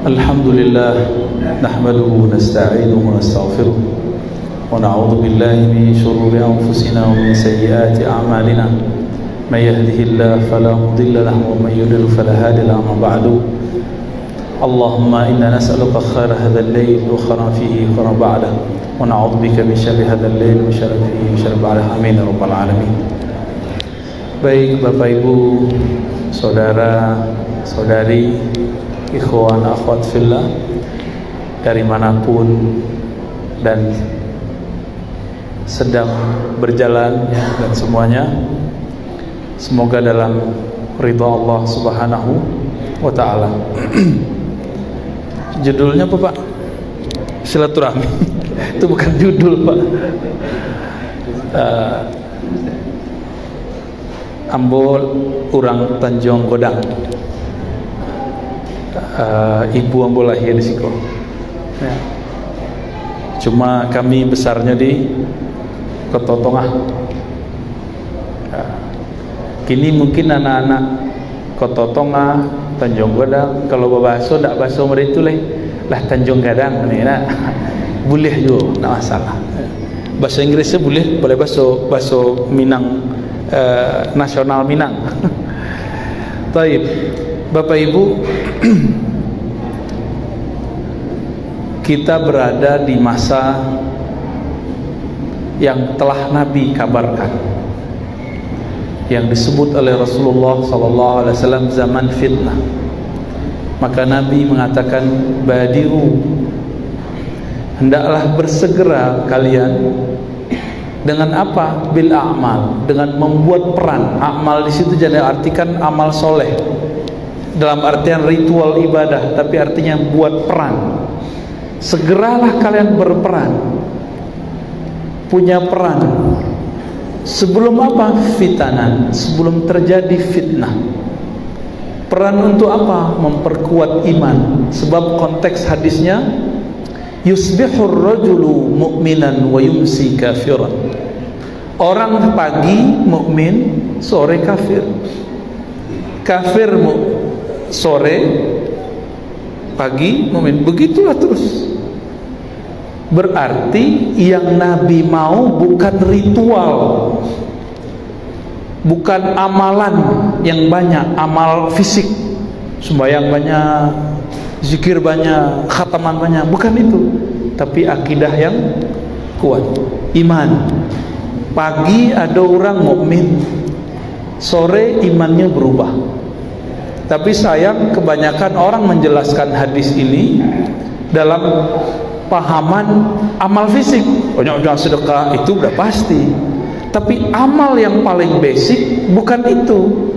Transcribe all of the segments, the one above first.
Alhamdulillah, nahmaduhu nasta'inuhu nastaghfiruh wa na'udzu billahi min shururi anfusina wa min sayyiati a'malina. May yahdihillahu fala mudilla lahu wa may yudlil fala hadiya lahu. Amma ba'du. Allahumma inna nas'aluka khaira hadzal layl wa khairan fihi wa khairan ba'dahu wa na'udzu bika min syarri hadzal layl wa syarri fihi wa syarri ba'dahu. Amin ya rabbal alamin. Baik Bapak Ibu, saudara, saudari, ikhwan akhwat fillah dari manapun dan sedang berjalan dan semuanya, semoga dalam ridha Allah Subhanahu wa ta'ala. Judulnya apa Pak? Silaturahmi. Itu bukan judul Pak. Ambol urang Tanjung Godang. Ibu ambol lahir di Siko ya. Cuma kami besarnya di Kota Tongah ya. Kini mungkin anak-anak Kota Tongah, Tanjung Godang, kalau babaso tak baso mereka lah Tanjung Gadang ni nak. Boleh juga, tak masalah. Bahasa Inggrisnya boleh baso Minang, nasional Minang. Taib, Bapak Ibu, kita berada di masa yang telah Nabi kabarkan, yang disebut oleh Rasulullah SAW zaman fitnah. Maka Nabi mengatakan, badiru, hendaklah bersegera kalian dengan apa? Bil a'mal, dengan membuat peran. Amal di situ jangan artikan amal soleh dalam artian ritual ibadah, tapi artinya buat peran. Segeralah kalian berperan, punya peran. Sebelum apa? Fitanan, sebelum terjadi fitnah. Peran untuk apa? Memperkuat iman. Sebab konteks hadisnya, yusbihur rajulu mu'minan wa yumsi kafiran. Orang pagi mukmin, sore kafir. Kafir sore, pagi mukmin. Begitulah terus. Berarti yang Nabi mau bukan ritual, bukan amalan yang banyak, amal fisik, sembahyang banyak, zikir banyak, khataman banyak, bukan itu. Tapi akidah yang kuat, iman. Pagi ada orang mukmin, sore imannya berubah. Tapi sayang kebanyakan orang menjelaskan hadis ini dalam pahaman amal fisik. Jangan sedekah, itu udah pasti. Tapi amal yang paling basic bukan itu.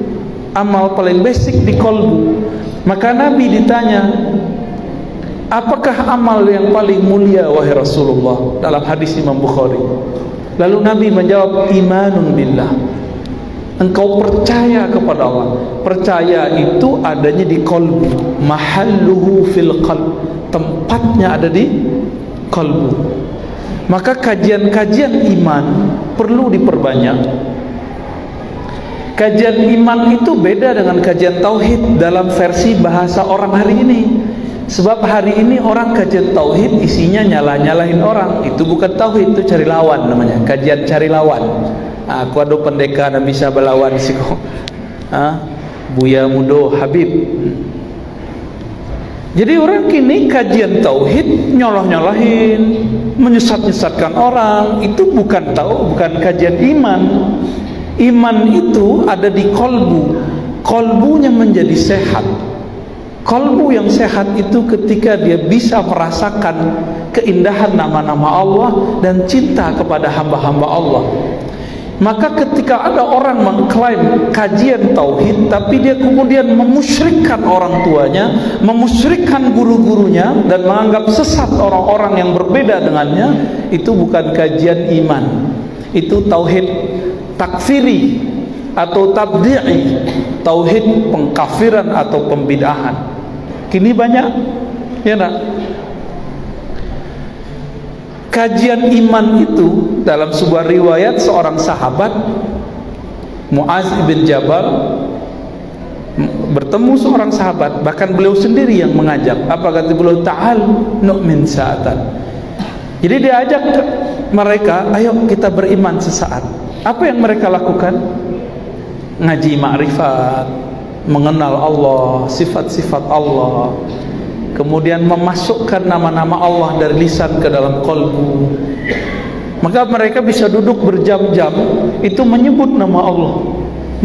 Amal paling basic di kolbu. Maka Nabi ditanya, apakah amal yang paling mulia wahai Rasulullah? Dalam hadis Imam Bukhari. Lalu Nabi menjawab, imanun billah. Engkau percaya kepada Allah. Percaya itu adanya di qalbu. Mahalluhu fil qalb. Tempatnya ada di qalbu. Maka kajian-kajian iman perlu diperbanyak. Kajian iman itu beda dengan kajian tauhid dalam versi bahasa orang hari ini. Sebab hari ini orang kajian tauhid isinya nyalah-nyalahin orang. Itu bukan tauhid, itu cari lawan namanya. Kajian cari lawan. Aku ada pendekar yang bisa berlawan siko. Buya Mudo Habib. Jadi orang kini kajian tauhid nyolah-nyolahin, menyesat-nyesatkan orang. Itu bukan kajian iman. Iman itu ada di kolbu. Kolbunya menjadi sehat. Kolbu yang sehat itu ketika dia bisa merasakan keindahan nama-nama Allah dan cinta kepada hamba-hamba Allah. Maka ketika ada orang mengklaim kajian tauhid, tapi dia kemudian memusyrikkan orang tuanya, memusyrikkan guru-gurunya, dan menganggap sesat orang-orang yang berbeda dengannya, itu bukan kajian iman. Itu tauhid takfiri atau tabdi'i, tauhid pengkafiran atau pembid'ahan. Kini banyak, ya nak? Kajian iman itu dalam sebuah riwayat seorang sahabat Muaz bin Jabal bertemu seorang sahabat, bahkan beliau sendiri yang mengajak. Apa kata beliau? Ta'al nu'min sa'atan. Jadi dia ajak mereka, ayo kita beriman sesaat. Apa yang mereka lakukan? Ngaji ma'rifat, mengenal Allah, sifat-sifat Allah, kemudian memasukkan nama-nama Allah dari lisan ke dalam qalbu. Maka mereka bisa duduk berjam-jam itu menyebut nama Allah.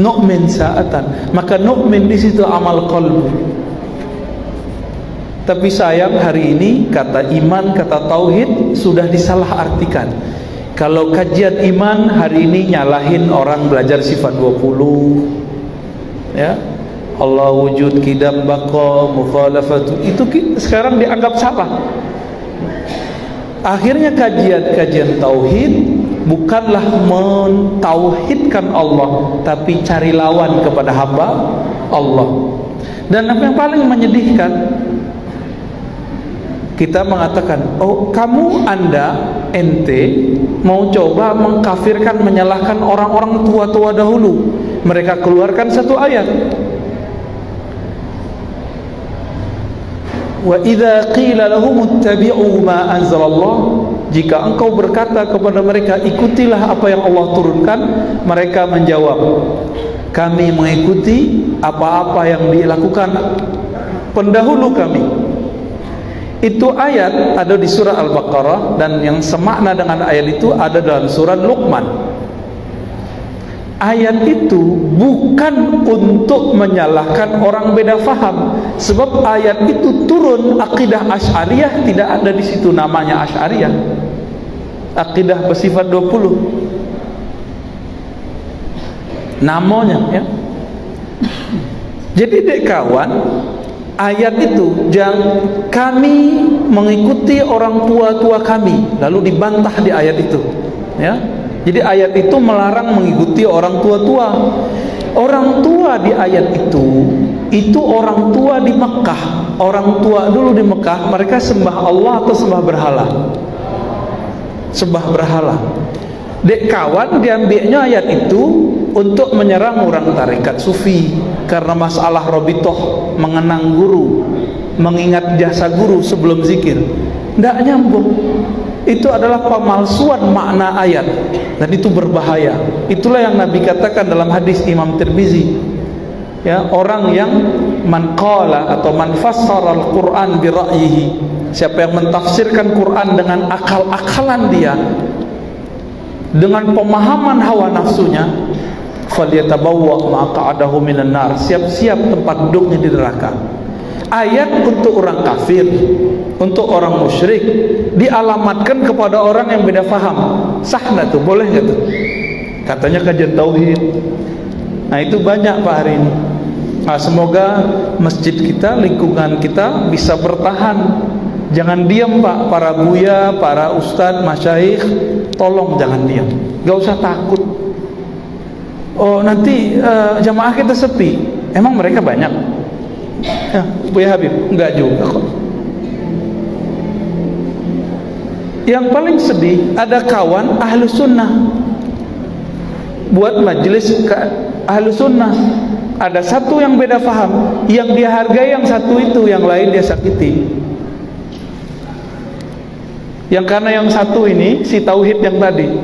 Nu'min sa'atan. Maka nu'min di situ amal qalbu. Tapi sayang hari ini kata iman, kata tauhid sudah disalahartikan. Kalau kajian iman hari ini nyalahin orang belajar sifat 20, ya, Allah wujud, qidam, baqa, mukhalafatu, itu sekarang dianggap salah. Akhirnya kajian tauhid bukanlah mentauhidkan Allah, tapi cari lawan kepada hamba Allah. Dan apa yang paling menyedihkan, kita mengatakan, oh kamu, ente mau coba mengkafirkan, menyalahkan orang-orang tua-tua dahulu. Mereka keluarkan satu ayat, wa idza qila lahum ittabi'u ma anzalallah, jika engkau berkata kepada mereka ikutilah apa yang Allah turunkan, mereka menjawab, kami mengikuti apa-apa yang dilakukan pendahulu kami. Itu ayat ada di surah Al-Baqarah, dan yang semakna dengan ayat itu ada dalam surah Luqman. Ayat itu bukan untuk menyalahkan orang beda faham, sebab ayat itu turun akidah Asy'ariyah tidak ada di situ namanya Asy'ariyah. Akidah bersifat 20 namanya, ya. Jadi dek kawan, ayat itu jangan kami mengikuti orang tua-tua kami, lalu dibantah di ayat itu, ya. Jadi ayat itu melarang mengikuti orang tua-tua. Orang tua di ayat itu orang tua di Mekah. Orang tua dulu di Mekah, mereka sembah Allah atau sembah berhala? Sembah berhala. Dek kawan, diambilnya ayat itu untuk menyerang orang tarekat sufi karena masalah robitoh, mengenang guru, mengingat jasa guru sebelum zikir. Tidak nyambung. Itu adalah pemalsuan makna ayat, dan itu berbahaya. Itulah yang Nabi katakan dalam hadis Imam Tirmizi, ya, orang yang man qala atau man fassara al-Quran bi ra'yihi, siapa yang mentafsirkan Quran dengan akal-akalan dia, dengan pemahaman hawa nafsunya, falyatabawwa maq'adahu minan nar, siap-siap tempat duduknya di neraka. Ayat untuk orang kafir, untuk orang musyrik, dialamatkan kepada orang yang beda faham. Sah nggak tuh? Boleh nggak tuh? Katanya kajian tauhid. Nah itu banyak Pak hari ini. Nah, semoga masjid kita, lingkungan kita bisa bertahan. Jangan diam Pak, para buya, para ustadz, masyayikh, tolong jangan diam. Gak usah takut. Oh nanti jamaah kita sepi. Emang mereka banyak? Ya, Buya Habib, enggak juga kok. Yang paling sedih, ada kawan ahlu sunnah buat majelis ahlu sunnah, ada satu yang beda faham, yang dia hargai yang satu itu, yang lain dia sakiti. Yang karena yang satu ini si tauhid yang tadi,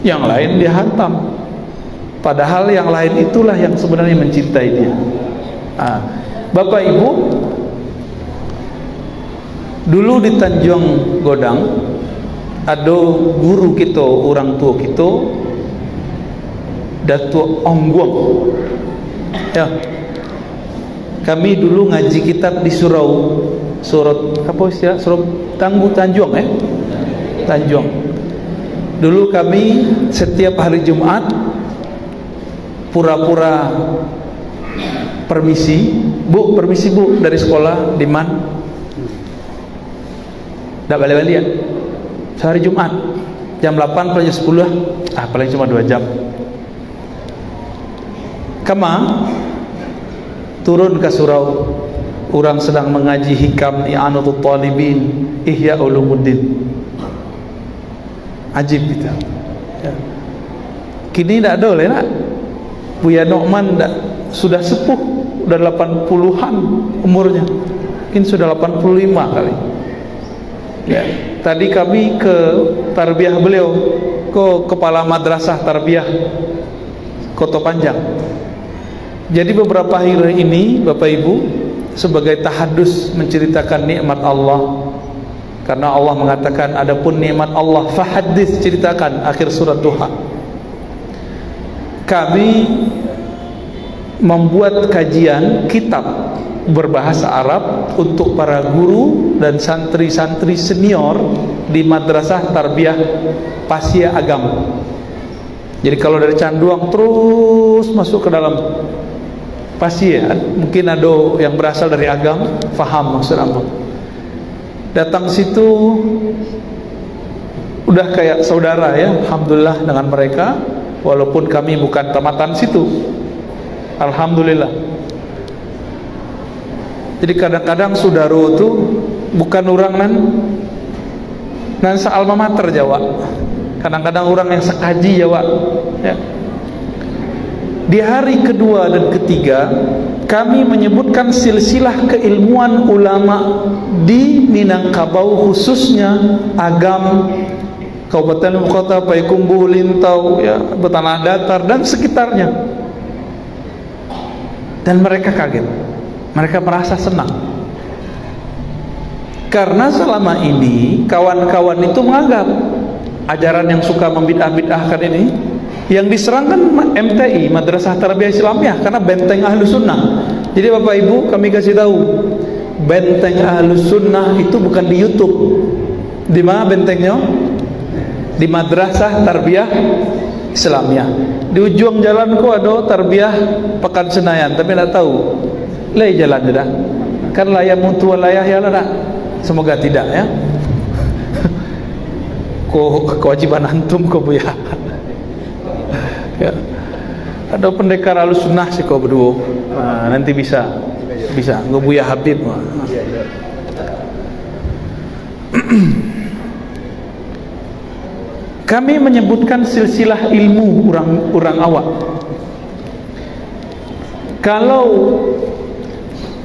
yang lain dia hantam, padahal yang lain itulah yang sebenarnya mencintai dia. Bapak Ibu, dulu di Tanjung Godang ada guru kita, orang tua kita, Datuk Ongguang, ya. Kami dulu ngaji kitab di surau, surat apa istilah, surau Tanjung, Tanjung. Dulu kami setiap hari Jumat pura-pura permisi Bu, dari sekolah di man. Tidak balik-balik ya. Sehari Jumat jam 8 paling 10, paling cuma 2 jam. Kama turun ke surau, orang sedang mengaji hikam I'anatul Talibin, Ihya Ulumuddin. Ajib kita. Ya. Kini tidak ada oleh nak. Buya Nu'man sudah sepuh, udah 80-an umurnya, mungkin sudah 85 kali ya. Tadi kami ke tarbiyah beliau, ke kepala madrasah tarbiyah Koto Panjang. Jadi beberapa hari ini Bapak Ibu sebagai tahadus menceritakan nikmat Allah, karena Allah mengatakan adapun nikmat Allah fahadits, ceritakan, akhir surat Duha. Kami membuat kajian kitab berbahasa Arab untuk para guru dan santri-santri senior di madrasah tarbiyah Pasya Agam. Jadi kalau dari Canduang terus masuk ke dalam Pasya, mungkin ada yang berasal dari Agam, faham maksud apa. Datang situ udah kayak saudara ya, alhamdulillah dengan mereka, walaupun kami bukan tamatan situ, alhamdulillah. Jadi kadang-kadang saudara itu bukan orang nan alma mater Jawa, kadang-kadang orang yang sekaji Jawa ya. Di hari kedua dan ketiga kami menyebutkan silsilah keilmuan ulama di Minangkabau, khususnya Agam, Kabupaten Kota, Payakumbuh, Lintau ya, Betanah Datar dan sekitarnya. Dan mereka kaget, mereka merasa senang, karena selama ini kawan-kawan itu menganggap ajaran yang suka membid'ah-bid'ahkan ini yang diserangkan MTI, Madrasah Tarbiyah Islamiyah, karena benteng Ahlus Sunnah. Jadi Bapak Ibu kami kasih tahu, benteng Ahlus Sunnah itu bukan di YouTube. Di mana bentengnya? Di Madrasah Tarbiyah Islamiyah. Di ujung jalan ku ada Tarbiyah Pekan Senayan, tapi tidak tahu lay jalan dah. Kan layar mutu layah ya lah. Semoga tidak ya. Kewajiban antum kau bu ya. Ya. Ada pendekar Ahlus Sunnah sih kau berdua. Nah, nanti bisa gue Buya Habib. Kami menyebutkan silsilah ilmu orang awak. Kalau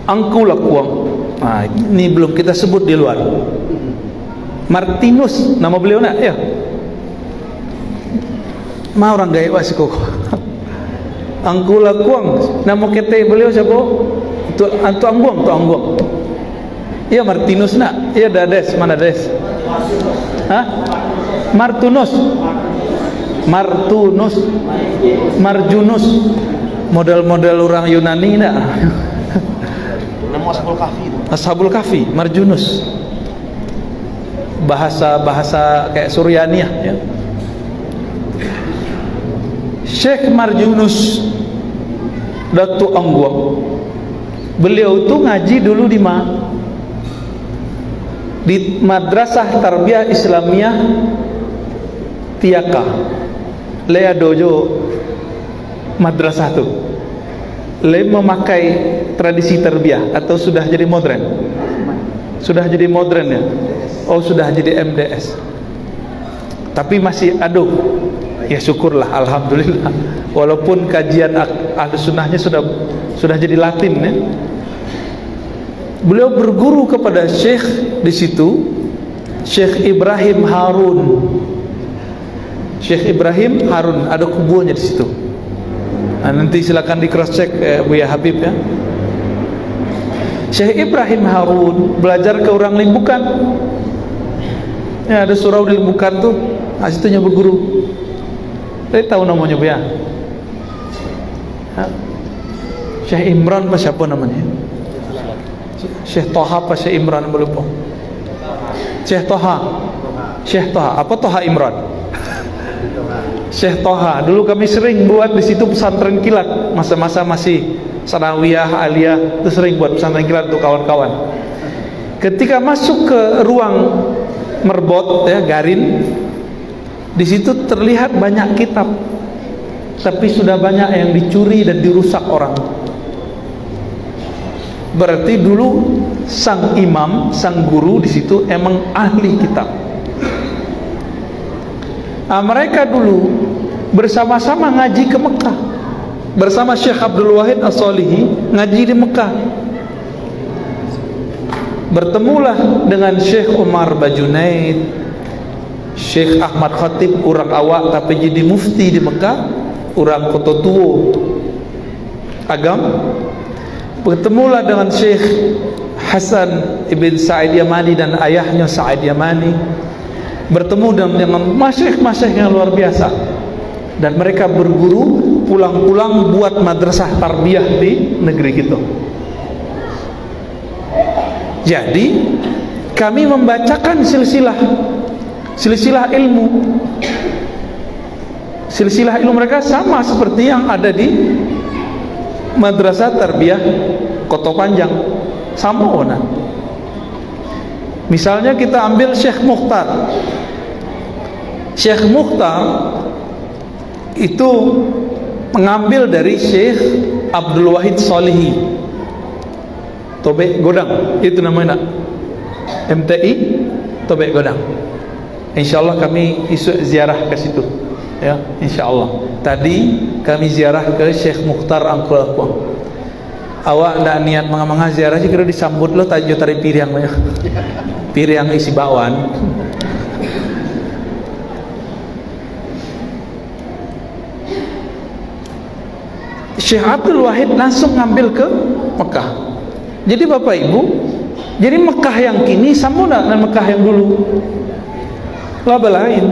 angkulah kuang, nah, ini belum kita sebut di luar. Martinus nama beliau nak ya. Ma orang gaya wasiko. Angkula kuang nama kete beliau siapa? Tu angguang. Iya Martinus nak. Iya Dades, mana Dades? Hah? Martunus. Marjunus. Model-model orang Yunani nak. Nama Ashabul Kahfi itu. Ashabul Kahfi, Marjunus. Bahasa kayak Suryaniyah ya. Syekh Marjunus Datu Angguang, beliau itu ngaji dulu di mana? Di Madrasah Tarbiyah Islamiyah Tiaka. Lea dojo madrasah tu. Le memakai tradisi tarbiyah atau sudah jadi modern? Sudah jadi modern ya? Oh sudah jadi MDS. Tapi masih aduh. Ya syukurlah, alhamdulillah. Walaupun kajian Ahlus Sunnahnya sudah jadi Latin ya. Beliau berguru kepada Syekh di situ, Syekh Ibrahim Harun. Syekh Ibrahim Harun, ada kuburannya di situ. Nah, nanti silakan di cross check Buya Habib ya. Syekh Ibrahim Harun belajar ke orang Limbukan. Ya, ada surau di Limbukan tuh. Nah, situnya berguru. Saya tahu namanya Buya. Syekh Imran apa siapa namanya? Syekh Toha apa Syekh Imran, lupa. Syekh Toha apa Toha Imran? Syekh Toha. Dulu kami sering buat di situ pesantren kilat, masa-masa masih sanawiyah, aliyah, itu sering buat pesantren kilat untuk kawan-kawan. Ketika masuk ke ruang merbot ya, garin, di situ terlihat banyak kitab, tapi sudah banyak yang dicuri dan dirusak orang. Berarti dulu sang imam, sang guru di situ emang ahli kitab. Nah, mereka dulu bersama-sama ngaji ke Mekah. bersama Syekh Abdul Wahid As-Solihi ngaji di Mekah. Bertemulah dengan Syekh Umar Bajunaid, Syekh Ahmad Khatib, orang awak tapi jadi mufti di Mekah, orang kota tua agam. Bertemulah dengan Syekh Hasan Ibn Sa'id Yamani dan ayahnya Sa'id Yamani. Bertemu dengan masyayikh-masyayikh yang luar biasa. Dan mereka berguru, pulang-pulang buat madrasah tarbiyah di negeri kita. Jadi kami membacakan silsilah ilmu. Silsilah ilmu mereka sama seperti yang ada di madrasah tarbiyah Kota Panjang, sama ona. Misalnya kita ambil Syekh Mukhtar. Syekh Mukhtar itu mengambil dari Syekh Abdul Wahid Solihi, Tobek Godang, itu namanya MTI Tobek Godang. Insyaallah kami isu ziarah ke situ, ya, insyaallah. Tadi kami ziarah ke Syekh Mukhtar Angkul aku. Awak ndak niat manga-manga ziarah sih, kira disambut lo tajo tari piring banyak. Piring isi bakwan. Syekh Abdul Wahid langsung ngambil ke Mekah. Jadi Bapak Ibu, jadi Mekah yang kini sama dengan Mekah yang dulu, laba lain.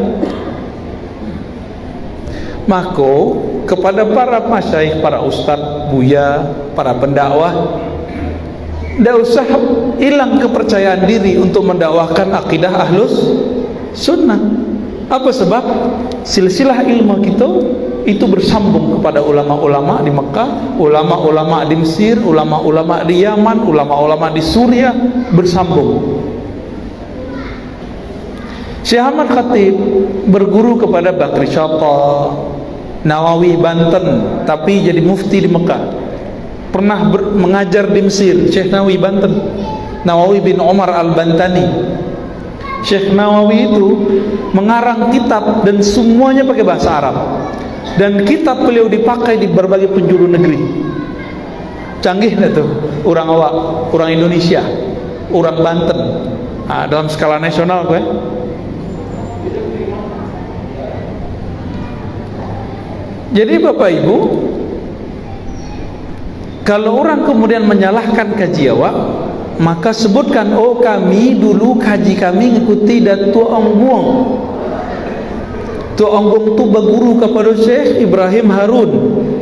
Maka kepada para masyayikh, para ustadz, buya, para pendakwah, tidak usah hilang kepercayaan diri untuk mendakwahkan akidah ahlus sunnah. Apa sebab? Silsilah ilmu kita itu bersambung kepada ulama-ulama di Mekah, ulama-ulama di Mesir, ulama-ulama di Yaman, ulama-ulama di Suriah, bersambung. Syekh Ahmad Khatib berguru kepada Bakri Syata, Nawawi Banten, tapi jadi mufti di Mekah. Pernah mengajar di Mesir, Syekh Nawawi Banten, Nawawi bin Umar Al-Bantani. Syekh Nawawi itu mengarang kitab dan semuanya pakai bahasa Arab. Dan kitab beliau dipakai di berbagai penjuru negeri. Canggih dah tuh, orang awak, orang Indonesia, orang Banten. Nah, dalam skala nasional gue. Jadi Bapak Ibu, kalau orang kemudian menyalahkan kaji awak, maka sebutkan, oh kami dulu kaji kami ngikuti Datuk Ongguang. Datuk Ongguang itu berguru kepada Syekh Ibrahim Harun.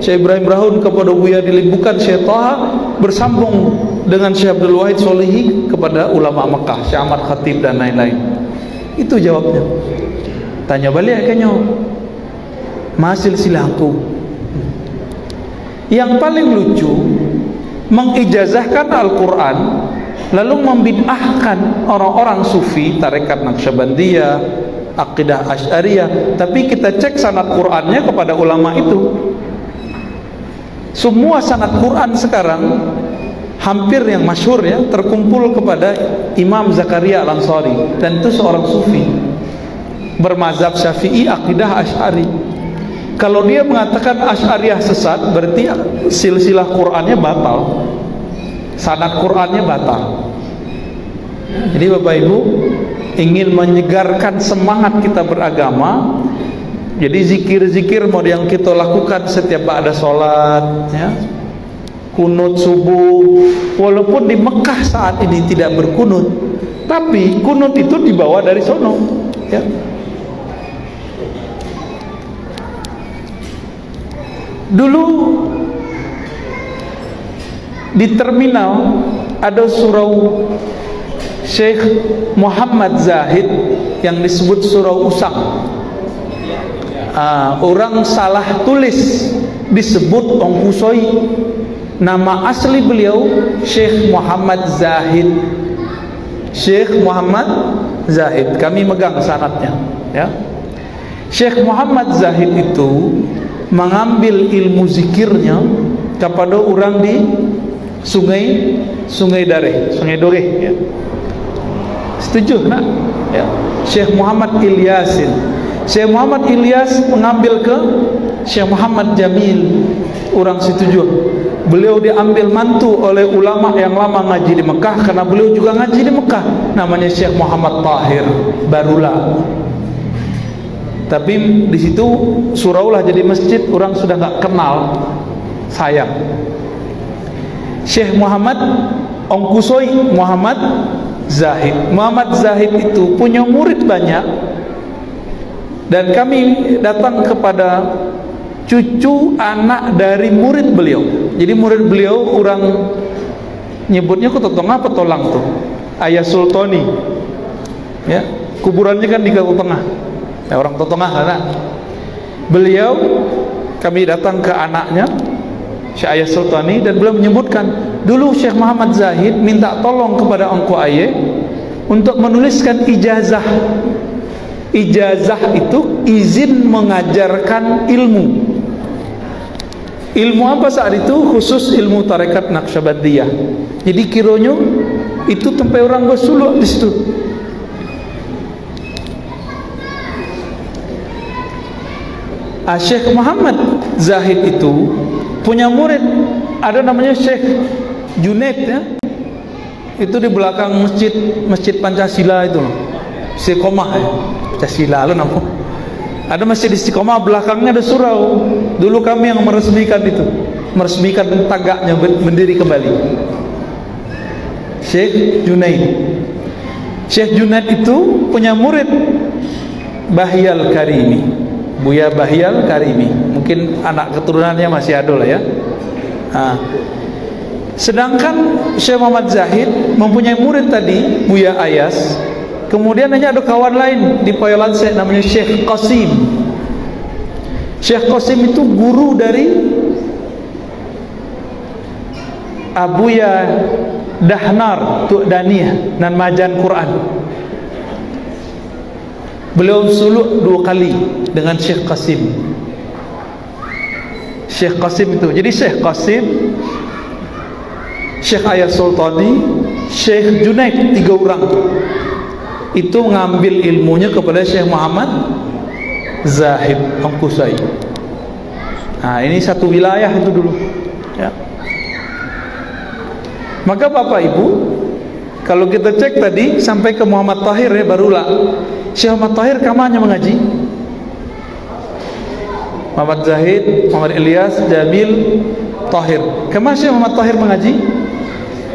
Syekh Ibrahim Harun kepada Buya Dilimbukan Syekh Taha, bersambung dengan Syekh Abdul Wahid Solihi kepada ulama Mekah, Syekh Ahmad Khatib dan lain-lain. Itu jawabnya. Tanya balik kayaknya, masil silahku. Yang paling lucu, mengijazahkan Al-Quran lalu membid'ahkan orang-orang sufi, tarekat Naqsyabandiyah, akidah Asy'ariyah, tapi kita cek sanad Qurannya kepada ulama itu. Semua sanad Quran sekarang hampir yang masyhur ya terkumpul kepada Imam Zakaria Al-Ansari, dan itu seorang sufi bermazhab Syafi'i, akidah Asy'ari. Kalau dia mengatakan Asy'ariyah sesat, berarti silsilah Qur'annya batal, sanad Qur'annya batal. Jadi Bapak Ibu, ingin menyegarkan semangat kita beragama, jadi zikir-zikir mau yang kita lakukan setiap ada sholat, ya, kunut subuh, walaupun di Mekah saat ini tidak berkunut, tapi kunut itu dibawa dari sono, ya. Dulu di terminal ada surau Syekh Muhammad Zahid yang disebut surau Usang. Orang salah tulis disebut Ongkusoi. Nama asli beliau Syekh Muhammad Zahid. Syekh Muhammad Zahid. Kami megang sanadnya, ya. Syekh Muhammad Zahid itu mengambil ilmu zikirnya kepada orang di Sungai Dareh, Sungai Doreh, ya. Setuju nak? Ya. Syekh Muhammad Ilyasin. Syekh Muhammad Ilyas mengambil ke Syekh Muhammad Jamil. orang situ juga. Beliau diambil mantu oleh ulama yang lama ngaji di Mekah, karena beliau juga ngaji di Mekah. Namanya Syekh Muhammad Tahir Barula. Tapi di situ suraulah jadi masjid, orang sudah nggak kenal, sayang. Syekh Muhammad Ongkusoi Muhammad Zahid. Muhammad Zahid itu punya murid banyak, dan kami datang kepada cucu anak dari murid beliau. Jadi murid beliau orang nyebutnya Kutotong apa Tolang tuh, Ayah Sultani, ya, kuburannya kan di Kutotong Tengah, ya, orang Kutotong Tengah karena beliau. Kami datang ke anaknya Syekh Ayah Sultani, dan beliau menyebutkan dulu Syekh Muhammad Zahid minta tolong kepada Engku Ayah untuk menuliskan ijazah. Ijazah itu izin mengajarkan ilmu. Ilmu apa saat itu? Khusus ilmu tarekat Naqsyabandiyah. Jadi kironyo itu tempat orang bersuluk di situ. Syekh Muhammad Zahid itu punya murid, ada namanya Syekh Junaid, ya. Itu di belakang masjid Pancasila itu loh. Istiqomah, ya. Pancasila lo namanya. Ada masjid Istiqomah, belakangnya ada surau. Dulu kami yang meresmikan itu, meresmikan tagaknya berdiri kembali. Syekh Junaid. Syekh Junaid itu punya murid Bahyal Karimi, Buya Bahyal Karimi. Mungkin anak keturunannya masih ada lah, ya. Nah, sedangkan Syekh Muhammad Zahid mempunyai murid tadi Buya Ayas. Kemudian hanya ada kawan lain di Poyolanse namanya Syekh Qasim. Syekh Qasim itu guru dari Abuya Dahnar Tu'daniyah dan Majan Quran. Beliau suluk 2 kali dengan Syekh Qasim. Syekh Qasim itu, jadi Syekh Qasim, Syekh Ayah Sultani, Syekh Junaid, 3 orang itu ngambil ilmunya kepada Syekh Muhammad Zahid Ongkusai. Nah, ini satu wilayah itu dulu, ya. Maka Bapak Ibu, kalau kita cek tadi sampai ke Muhammad Tahir, ya, barulah Syekh Muhammad Tahir kamanya mengaji. Muhammad Zahid, Muhammad Ilyas, Jamil, Tahir. Kemana Syekh Muhammad Tahir mengaji?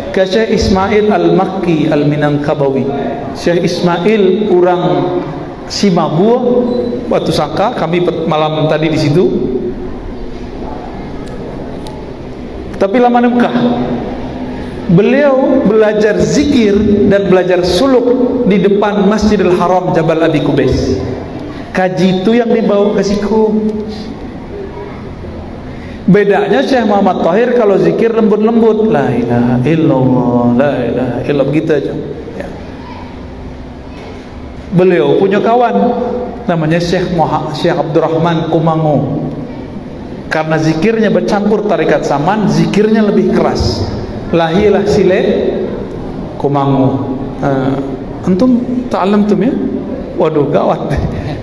Ke Syekh Ismail Al-Makki Al-Minangkabawi. Syekh Ismail orang Simabuah, Batu Sangka. Kami malam tadi di situ. Tapi lama Mekah. Beliau belajar zikir dan belajar suluk di depan Masjidil Haram Jabal Abi Qubais. Kaji itu yang dibawa ke siku. Bedanya Syekh Muhammad Tahir kalau zikir lembut-lembut, la ilaha illallah, la ilaha illallah, begitu aja, ya. Beliau punya kawan namanya Syekh Abdurrahman Kumango. Karena zikirnya bercampur tarekat Saman, zikirnya lebih keras. Lahilah sile Kumango. Antum ta'allamtum, ya? Waduh, gawat.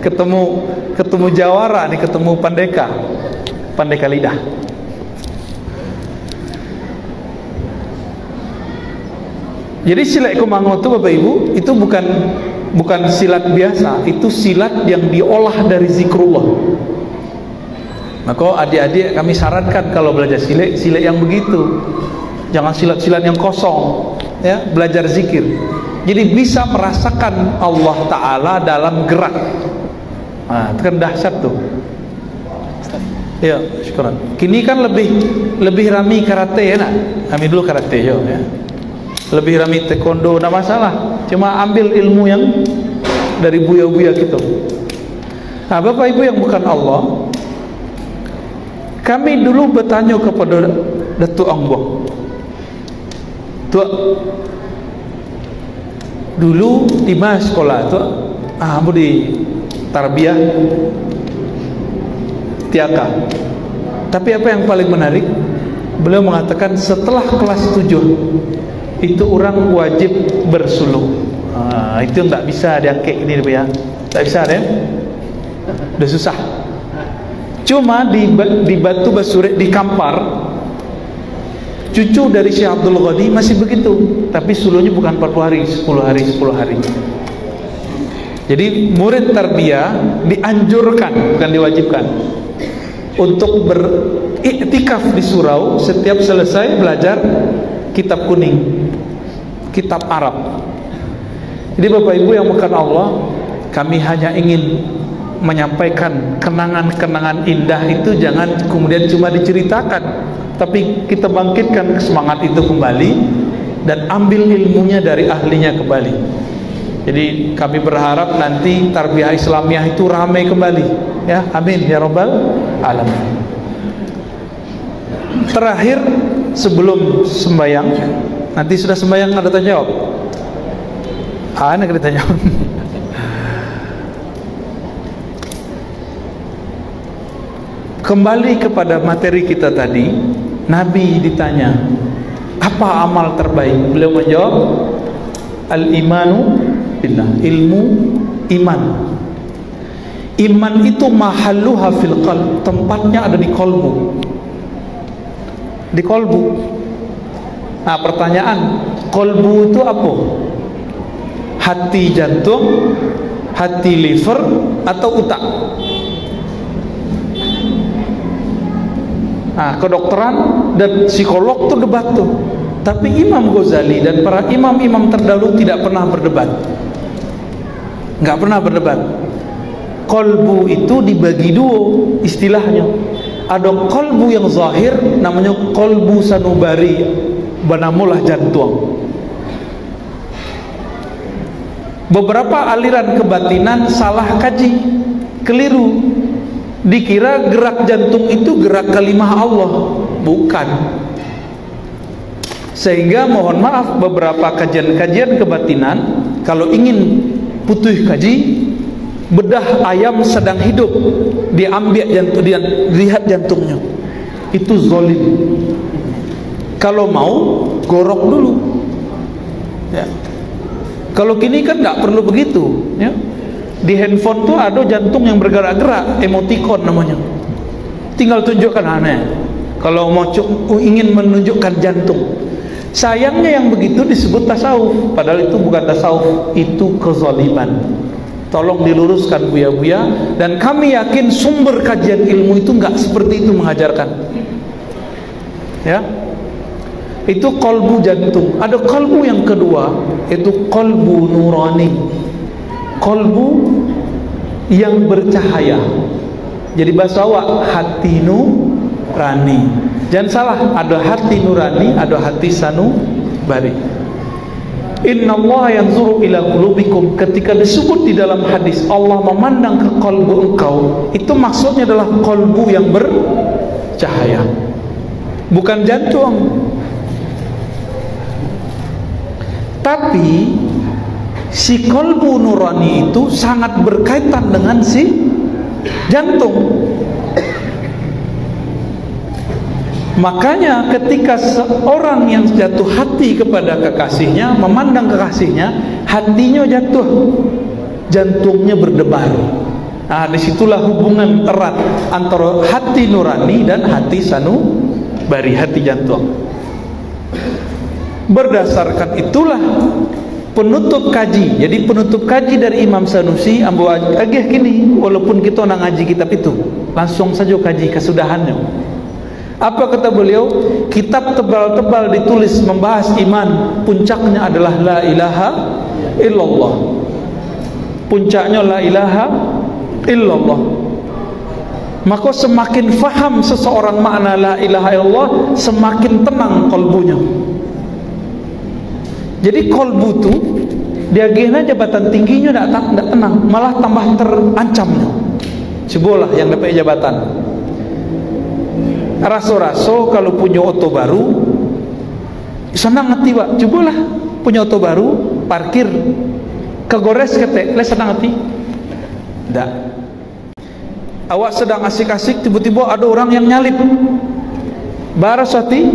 Ketemu jawara nih, ketemu Pandeka lidah. Jadi silat Kumango itu Bapak Ibu, itu bukan silat biasa, itu silat yang diolah dari zikrullah. Maka adik-adik kami sarankan kalau belajar silat yang begitu. Jangan silat-silat yang kosong, ya, belajar zikir. Jadi bisa merasakan Allah Ta'ala dalam gerak. Nah, itu kan dahsyat tuh. Ya, syukuran. Kini kan lebih rami karate, ya nak? Kami dulu karate, ya. Lebih rami taekwondo, tidak masalah. Cuma ambil ilmu yang dari buya-buya gitu. Nah, Bapak Ibu yang bukan Allah, kami dulu bertanya kepada Datuk Angbong. Tuh, dulu di mana sekolah tuh? Ambo di tarbiyah Tiaka. Tapi apa yang paling menarik, beliau mengatakan setelah kelas 7 itu orang wajib bersuluk. Itu yang tak bisa diangkat ini, ya. Tak bisa, ya. Udah susah. Cuma di Batu Basure, di Kampar, cucu dari Syekh Abdul Ghani masih begitu, tapi suluhnya bukan 40 hari, 10 hari, 10 hari. Jadi murid tarbiyah dianjurkan, bukan diwajibkan, untuk beriktikaf di surau setiap selesai belajar kitab kuning, kitab Arab. Jadi Bapak Ibu yang bukan Allah, kami hanya ingin menyampaikan kenangan-kenangan indah itu jangan kemudian cuma diceritakan, tapi kita bangkitkan semangat itu kembali dan ambil ilmunya dari ahlinya kembali. Jadi kami berharap nanti tarbiyah Islamiyah itu ramai kembali, ya, amin ya rabbal alamin. Terakhir sebelum sembahyang, nanti sudah sembahyang ada tanya jawab. Ada tanya jawab. Kembali kepada materi kita tadi, Nabi ditanya, apa amal terbaik? Beliau menjawab, al-imanu billah, ilmu iman. Iman itu mahalluha fil qalb, tempatnya ada di kolbu. Di kolbu. Nah, pertanyaan, kolbu itu apa? Hati jantung, hati liver, atau otak? Nah, kedokteran dan psikolog tuh debat tuh. Tapi Imam Ghazali dan para imam-imam terdahulu tidak pernah berdebat. Nggak pernah berdebat. Kolbu itu dibagi dua istilahnya. Ada kolbu yang zahir, namanya kolbu sanubari, banamulah jantung. Beberapa aliran kebatinan salah kaji, keliru. Dikira gerak jantung itu gerak kalimah Allah, bukan. Sehingga mohon maaf, beberapa kajian-kajian kebatinan kalau ingin putuh kaji, bedah ayam sedang hidup diambil jantung, dilihat jantungnya, itu zolim. Kalau mau gorok dulu, ya. Kalau kini kan nggak perlu begitu, ya. Di handphone tuh ada jantung yang bergerak-gerak, emoticon namanya. Tinggal tunjukkan aneh. Kalau mau ingin menunjukkan jantung. Sayangnya yang begitu disebut tasawuf, padahal itu bukan tasawuf, itu kezaliman. Tolong diluruskan buya-buya, dan kami yakin sumber kajian ilmu itu nggak seperti itu mengajarkan. Ya. Itu kolbu jantung. Ada kolbu yang kedua, itu kolbu nurani. Kolbu yang bercahaya. Jadi bahasa awak, hati nurani. Jangan salah, ada hati nurani, ada hati sanubari. Inna Allah yanzuru ila qulubikum. Ketika disebut di dalam hadis Allah memandang ke kolbu engkau, itu maksudnya adalah kolbu yang bercahaya, bukan jantung. Tapi si kolbu nurani itu sangat berkaitan dengan si jantung. Makanya ketika seorang yang jatuh hati kepada kekasihnya, memandang kekasihnya, hatinya jatuh, jantungnya berdebar. Nah, disitulah hubungan erat antara hati nurani dan hati sanubari, hati jantung. Berdasarkan itulah penutup kaji. Jadi penutup kaji dari Imam Sanusi ambo agih kini, walaupun kita nak ngaji kitab itu, langsung saja kaji kesudahannya. Apa kata beliau? Kitab tebal-tebal ditulis membahas iman, puncaknya adalah la ilaha illallah. Puncaknya la ilaha illallah. Maka semakin faham seseorang makna la ilaha illallah, semakin tenang kolbunya. Jadi kolbu tu dia gena jabatan tingginya tidak tenang, malah tambah terancamnya. Cobalah yang dapat jabatan. Raso-raso kalau punya oto baru senang hati, Pak. Cobalah punya oto baru, parkir kegores ketek, le senang hati. Tidak. Awak sedang asik-asik, tiba-tiba ada orang yang nyalip. Baras hati,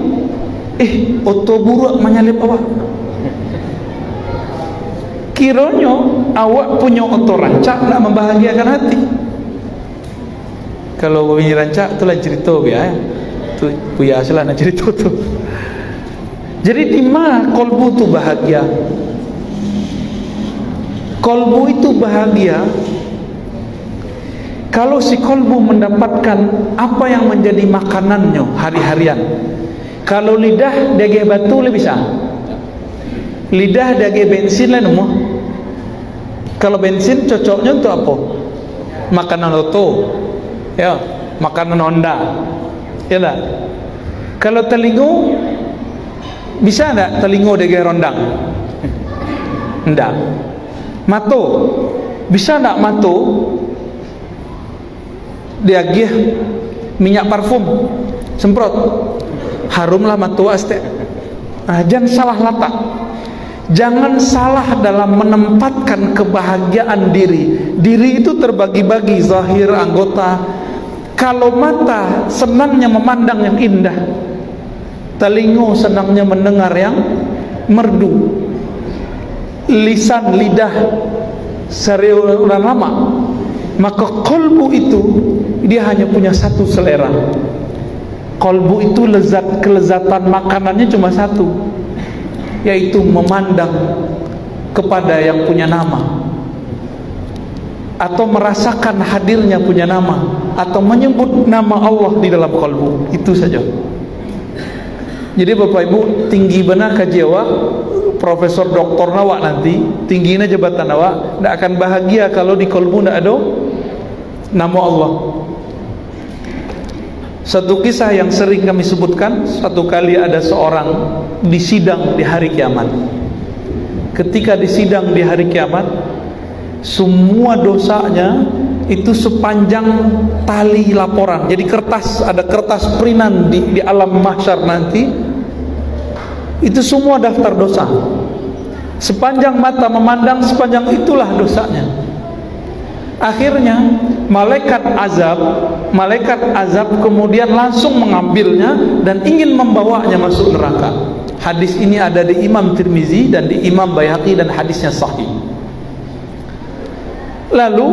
oto buruk menyalip awak. Kiranya awak punya oto rancak nak membahagiakan hati. Kalau ini rancak tu lain cerita ya. Tu puya salah nak cerita tu. Jadi di mana kolbu tu bahagia? Kolbu itu bahagia kalau si kolbu mendapatkan apa yang menjadi makanannya hari-harian. Kalau lidah daging batu le bisa. Lidah daging bensin lah nemu. Kalau bensin cocoknya untuk apa? Makanan oto. Ya, makanan Honda. Ya tak? Kalau telingu bisa tak telingu daging rondang? Enggak. Mato bisa tak mato diagih minyak parfum semprot harumlah mato aste. Jangan salah latak, jangan salah dalam menempatkan kebahagiaan diri. Diri itu terbagi-bagi zahir anggota. Kalau mata senangnya memandang yang indah, telinga senangnya mendengar yang merdu, lisan lidah seriulan lama, maka kolbu itu dia hanya punya satu selera. Kolbu itu kelezatan makanannya cuma satu, yaitu memandang kepada yang punya nama, atau merasakan hadirnya punya nama, atau menyebut nama Allah di dalam kolbu. Itu saja. Jadi Bapak Ibu, tinggi benar kaji awak, profesor doktor awak nanti, tingginya jabatan awak, tidak akan bahagia kalau di kolbu tidak ada nama Allah. Satu kisah yang sering kami sebutkan, satu kali ada seorang disidang di hari kiamat. Ketika disidang di hari kiamat, semua dosanya itu sepanjang tali laporan. Jadi kertas, ada kertas perinan di alam mahsyar nanti, itu semua daftar dosa. Sepanjang mata memandang, sepanjang itulah dosanya. Akhirnya malaikat azab kemudian langsung mengambilnya dan ingin membawanya masuk neraka. Hadis ini ada di Imam Tirmizi dan di Imam Baihaqi dan hadisnya sahih. Lalu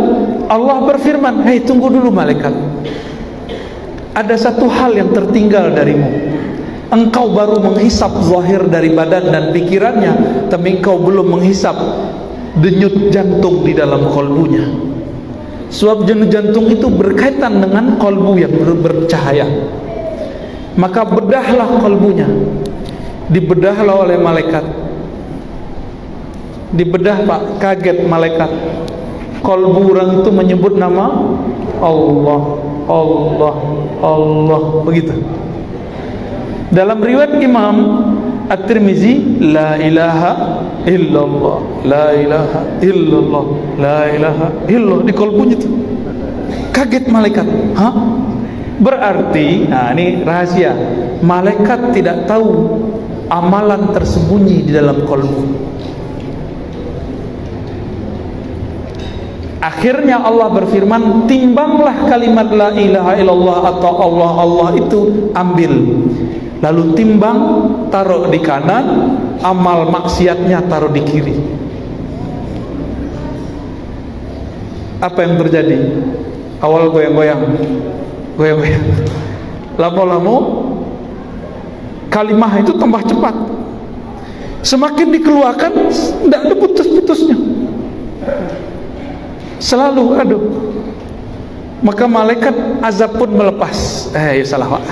Allah berfirman, "Hei, tunggu dulu malaikat. Ada satu hal yang tertinggal darimu. Engkau baru menghisap zahir dari badan dan pikirannya, tapi engkau belum menghisap denyut jantung di dalam kolbunya." Sebab denyut jantung itu berkaitan dengan kolbu yang bercahaya. Maka bedahlah kolbunya. Dibedahlah oleh malaikat. Dibedah Pak, kaget malaikat. Kolbu orang itu menyebut nama Allah, Allah, Allah, begitu. Dalam riwayat Imam At-Tirmizi, la ilaha illallah, la ilaha illallah, la ilaha illallah di kolbunya itu. Kaget malaikat. Hah? Berarti, nah ini rahasia, malaikat tidak tahu amalan tersembunyi di dalam kolbu. Akhirnya Allah berfirman, timbanglah kalimat la ilaha illallah atau Allah, Allah itu ambil. Lalu timbang, taruh di kanan, amal maksiatnya taruh di kiri. Apa yang terjadi? Awal goyang-goyang, goyang-goyang. Lama-lama kalimah itu tambah cepat. Semakin dikeluarkan, tidak ada putus-putusnya. Selalu aduh. Maka malaikat azab pun melepas. Salah Pak.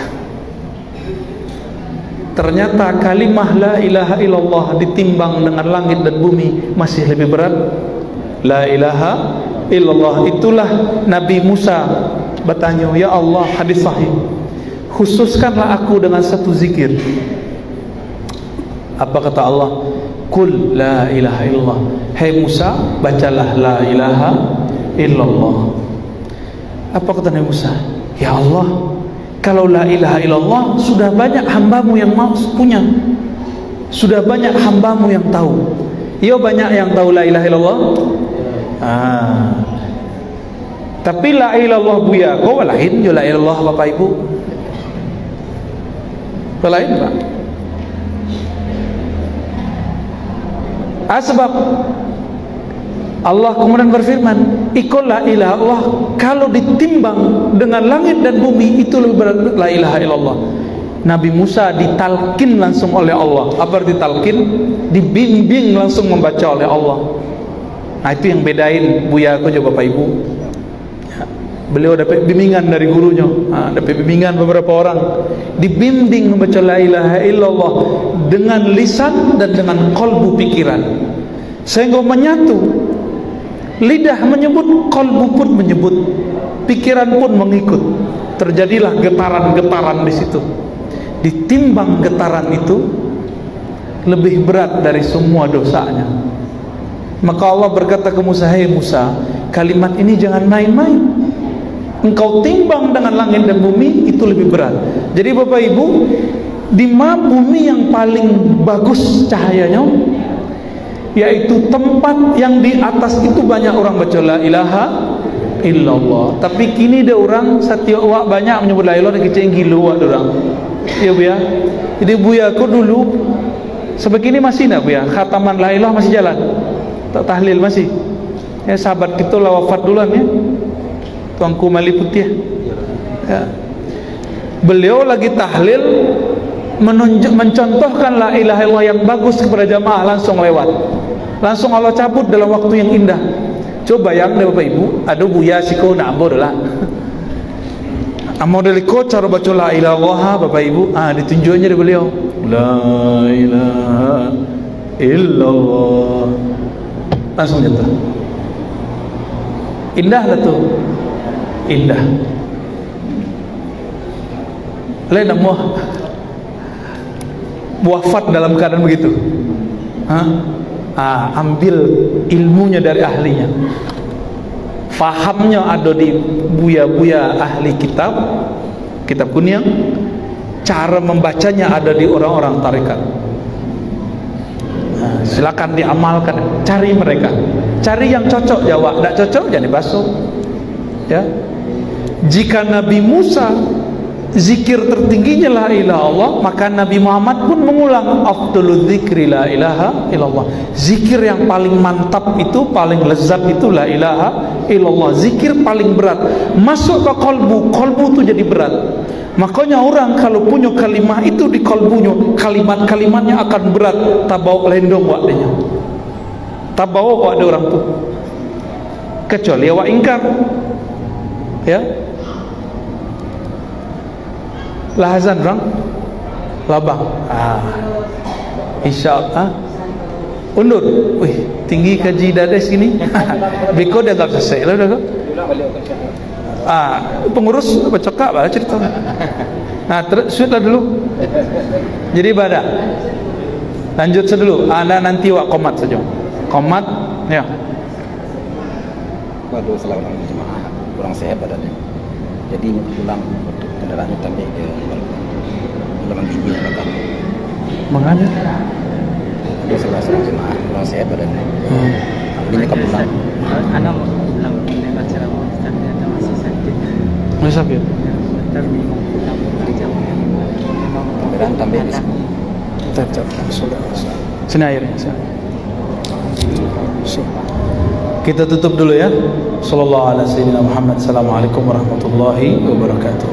Ternyata kalimah la ilaha illallah ditimbang dengan langit dan bumi masih lebih berat. La ilaha illallah. Itulah Nabi Musa bertanya, ya Allah, hadis sahih, khususkanlah aku dengan satu zikir. Apa kata Allah? Qul la ilaha illallah. Hai Musa, bacalah la ilaha illallah. Apa kata Nabi Musa? Ya Allah, kalau la ilaha illallah sudah banyak hambamu yang mau punya, sudah banyak hambamu yang tahu. Ya banyak yang tahu la ilaha illallah. Tapi la ilaha illallah buya, kau lain jo la ilaha illallah Bapak Ibu. Lain Pak. Sebab Allah kemudian berfirman, ikutlah ilah Allah. Kalau ditimbang dengan langit dan bumi, itu lebih berat la ilaha illallah. Nabi Musa ditalkin langsung oleh Allah. Apa ditalkin? Dibimbing langsung membaca oleh Allah. Nah, itu yang bedain Buya aku juga Bapak Ibu. Beliau dapat bimbingan dari gurunya, dapat bimbingan beberapa orang, dibimbing membaca la ilaha illallah dengan lisan dan dengan qalbu, pikiran, sehingga menyatu. Lidah menyebut, qalbu pun menyebut, pikiran pun mengikut. Terjadilah getaran-getaran di situ. Ditimbang getaran itu lebih berat dari semua dosanya. Maka Allah berkata ke Musa, "Hai Musa, kalimat ini jangan main-main. Engkau timbang dengan langit dan bumi, itu lebih berat." Jadi Bapak Ibu, di mana bumi yang paling bagus cahayanya, yaitu tempat yang di atas itu banyak orang baca la ilaha illallah. Tapi kini ada orang setiap wak banyak menyebut la ilaha, kecil gilo wak orang. Ya Bu ya. Jadi Buya aku dulu sebegini masih nak Bu ya, khataman la ilaha masih jalan, tak tahlil masih. Ya sahabat kita lah wafat duluan ya, Tuanku Mali Putih ya. Beliau lagi tahlil mencontohkan la ilaha illallah yang bagus kepada jamaah, langsung lewat, langsung Allah cabut dalam waktu yang indah. Coba bayang deh Bapak Ibu, ada Buya siko nak ambo dah. Amodeliko cara baca la ilaha illallah Bapak Ibu, ditunjuknya dari beliau, la ilaha illallah, langsung jatuh. Indah lah tuh, indah. Lain nak wafat dalam keadaan begitu. Ambil ilmunya dari ahlinya, fahamnya ada di buya-buya ahli kitab kunyang, cara membacanya ada di orang-orang tarekat. Silakan diamalkan, cari mereka, cari yang cocok jawab, tidak cocok jangan dibasuh ya. Jika Nabi Musa zikir tertingginya la ilaha Allah, maka Nabi Muhammad pun mengulang afdalul dzikri la ilaha illallah. Zikir yang paling mantap itu, paling lezat itu la ilaha illallah. Zikir paling berat masuk ke kalbu, kalbu itu jadi berat. Makanya orang kalau punya kalimah itu di kalbunya, kalimat-kalimatnya akan berat, tak bawa lendong waktunya, tak bawa waktu orang tu, kecuali awak ingkar ya. Lahazan orang labang, insyaAllah undur. Wih, tinggi kaji dades gini. Biko dia tak selesai lah dah. Pengurus bercakap lah cerita. Nah, shoot lah dulu. Jadi ibadah. Lanjut sedulu. Anda nanti wak komat saja. Komat, ya. Waduh, salah orang jemaah kurang sehat badannya. Jadi pulang kendaraannya sampai ke dalam gigi belakang. Makanya dia salah jemaah kurang sehat badannya. Ini ke pulang. Anak mau pulang dengan acara mau ternyata masih sakit. masih sakit. Terminal pulang jam. Kendaraan tambah di sini. Sudah. Sini airnya. Kita tutup dulu ya. Sallallahu alaihi wasallam. Assalamualaikum warahmatullahi wabarakatuh.